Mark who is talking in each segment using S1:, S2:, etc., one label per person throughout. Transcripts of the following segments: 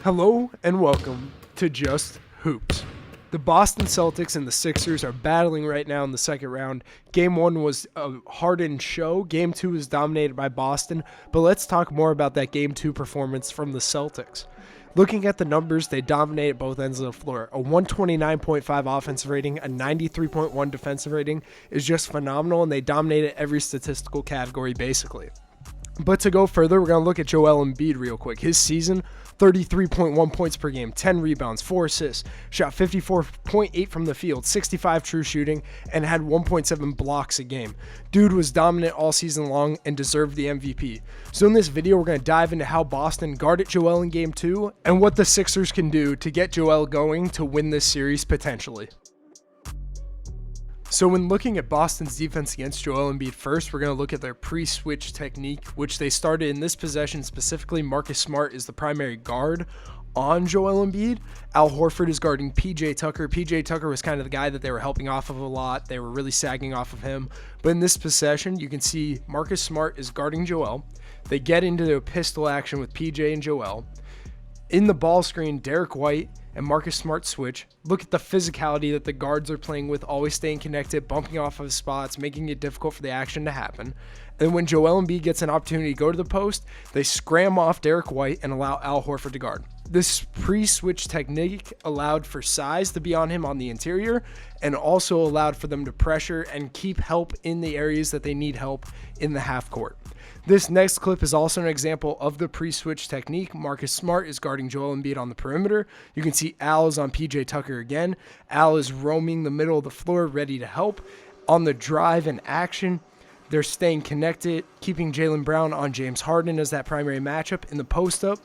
S1: Hello and welcome to Just Hoops. The Boston Celtics and the Sixers are battling right now in the second round. Game 1 was a hardened show. Game 2 was dominated by Boston, but let's talk more about that Game 2 performance from the Celtics. Looking at the numbers, they dominated both ends of the floor. A 129.5 offensive rating, a 93.1 defensive rating is just phenomenal, and they dominated every statistical category basically. But to go further, we're going to look at Joel Embiid real quick. His season, 33.1 points per game, 10 rebounds, 4 assists, shot 54.8 from the field, 65 true shooting, and had 1.7 blocks a game. Dude was dominant all season long and deserved the MVP. So in this video, we're going to dive into how Boston guarded Joel in Game 2 and what the Sixers can do to get Joel going to win this series potentially. So when looking at Boston's defense against Joel Embiid first, we're going to look at their pre-switch technique, which they started in this possession specifically. Marcus Smart is the primary guard on Joel Embiid. Al Horford is guarding PJ Tucker. PJ Tucker was kind of the guy that they were helping off of a lot. They were really sagging off of him. But in this possession, you can see Marcus Smart is guarding Joel. They get into a pistol action with PJ and Joel. In the ball screen, Derek White and Marcus Smart switch. Look at the physicality that the guards are playing with, always staying connected, bumping off of spots, making it difficult for the action to happen. And when Joel Embiid gets an opportunity to go to the post, they scram off Derek White and allow Al Horford to guard. This pre-switch technique allowed for size to be on him on the interior and also allowed for them to pressure and keep help in the areas that they need help in the half court. This next clip is also an example of the pre-switch technique. Marcus Smart is guarding Joel Embiid on the perimeter. You can see Al is on PJ Tucker again. Al is roaming the middle of the floor, ready to help. On the drive and action, they're staying connected, keeping Jaylen Brown on James Harden as that primary matchup. In the post-up,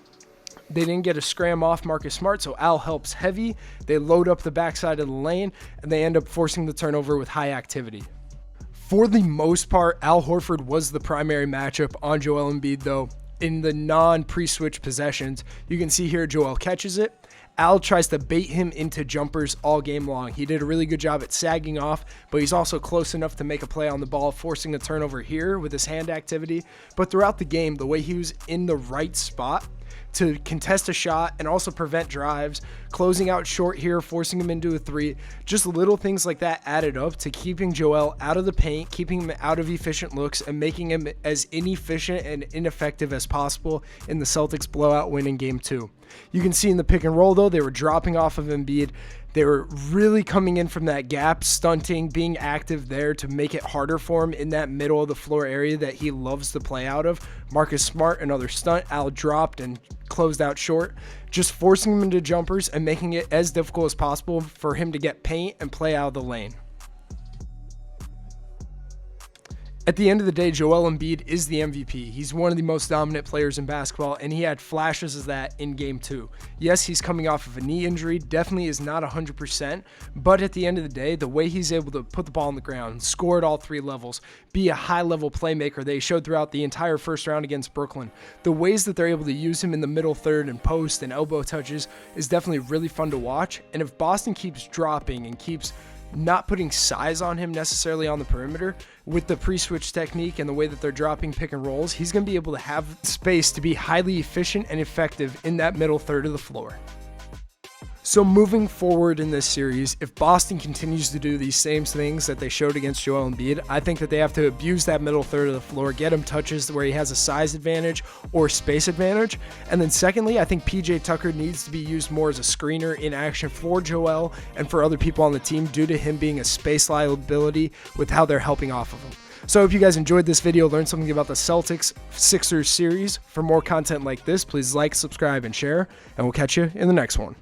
S1: they didn't get a scram off Marcus Smart, so Al helps heavy. They load up the backside of the lane, and they end up forcing the turnover with high activity. For the most part, Al Horford was the primary matchup on Joel Embiid, though. In the non-pre-switch possessions, you can see here Joel catches it. Al tries to bait him into jumpers all game long. He did a really good job at sagging off, but he's also close enough to make a play on the ball, forcing a turnover here with his hand activity. But throughout the game, the way he was in the right spot to contest a shot and also prevent drives, closing out short here, forcing him into a three. Just little things like that added up to keeping Joel out of the paint, keeping him out of efficient looks, and making him as inefficient and ineffective as possible in the Celtics blowout win in Game 2. You can see in the pick and roll, though, they were dropping off of Embiid. They were really coming in from that gap, stunting, being active there to make it harder for him in that middle of the floor area that he loves to play out of. Marcus Smart, another stunt. Al dropped and closed out short, just forcing him into jumpers and making it as difficult as possible for him to get paint and play out of the lane. At the end of the day, Joel Embiid is the MVP. He's one of the most dominant players in basketball, and he had flashes of that in Game 2. Yes, he's coming off of a knee injury, definitely is not 100%, but at the end of the day, the way he's able to put the ball on the ground, score at all three levels, be a high-level playmaker they showed throughout the entire first round against Brooklyn, the ways that they're able to use him in the middle third and post and elbow touches is definitely really fun to watch. And if Boston keeps dropping and keeps not putting size on him necessarily on the perimeter with the pre-switch technique and the way that they're dropping pick and rolls, he's going to be able to have space to be highly efficient and effective in that middle third of the floor. So moving forward in this series, if Boston continues to do these same things that they showed against Joel Embiid, I think that they have to abuse that middle third of the floor, get him touches where he has a size advantage or space advantage. And then secondly, I think PJ Tucker needs to be used more as a screener in action for Joel and for other people on the team due to him being a space liability with how they're helping off of him. So I hope you guys enjoyed this video, learned something about the Celtics-Sixers series. For more content like this, please like, subscribe, and share, and we'll catch you in the next one.